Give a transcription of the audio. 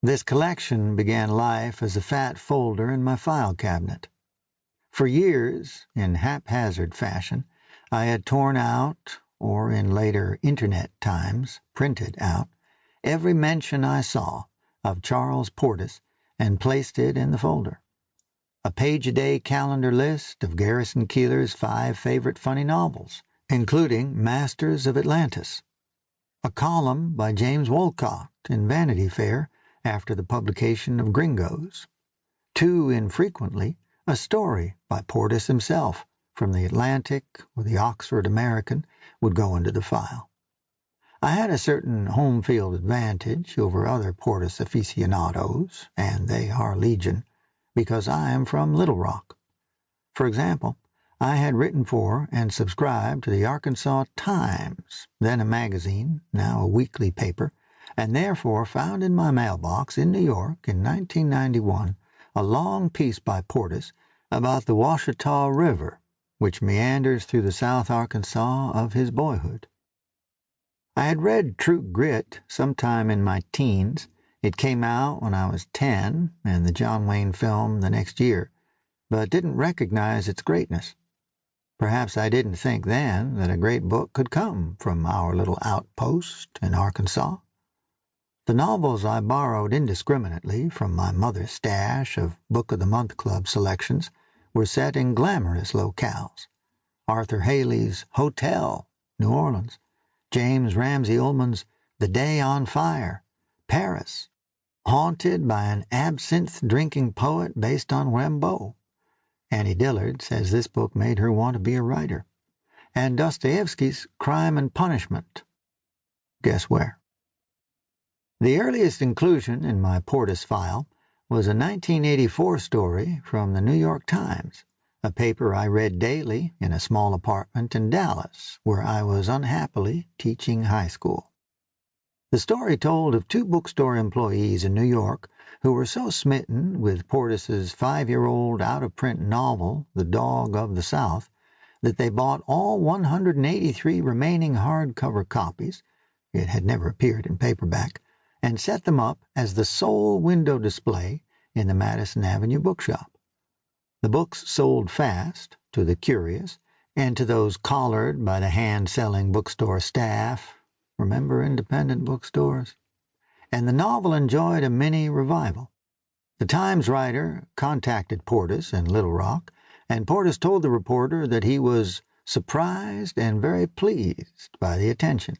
This collection began life as a fat folder in my file cabinet. For years, in haphazard fashion, I had torn out, or in later internet times, printed out, every mention I saw of Charles Portis and placed it in the folder. A page-a-day calendar list of Garrison Keillor's 5 favorite funny novels, including Masters of Atlantis. A column by James Wolcott in Vanity Fair after the publication of Gringos. Too infrequently, a story by Portiss himself from the Atlantic or the Oxford American would go into the file. I had a certain home field advantage over other Portiss aficionados, and they are legion, because I am from Little Rock. For example, I had written for and subscribed to the Arkansas Times, then a magazine, now a weekly paper, and therefore found in my mailbox in New York in 1991 a long piece by Portiss about the Washita River, which meanders through the South Arkansas of his boyhood. I had read True Grit sometime in my teens. It came out when I was 10, and the John Wayne film the next year, but didn't recognize its greatness. Perhaps I didn't think then that a great book could come from our little outpost in Arkansas. The novels I borrowed indiscriminately from my mother's stash of Book of the Month Club selections were set in glamorous locales. Arthur Haley's Hotel, New Orleans, James Ramsey Ullman's The Day on Fire, Paris, haunted by an absinthe-drinking poet based on Rimbaud. Annie Dillard says this book made her want to be a writer. And Dostoevsky's Crime and Punishment. Guess where? The earliest inclusion in my Portiss file was a 1984 story from the New York Times, a paper I read daily in a small apartment in Dallas, where I was unhappily teaching high school. The story told of 2 bookstore employees in New York who were so smitten with Portiss's 5-year-old out-of-print novel, The Dog of the South, that they bought all 183 remaining hardcover copies — it had never appeared in paperback — and set them up as the sole window display in the Madison Avenue bookshop. The books sold fast to the curious and to those collared by the hand-selling bookstore staff. Remember independent bookstores? And the novel enjoyed a mini-revival. The Times writer contacted Portiss in Little Rock, and Portiss told the reporter that he was surprised and very pleased by the attention.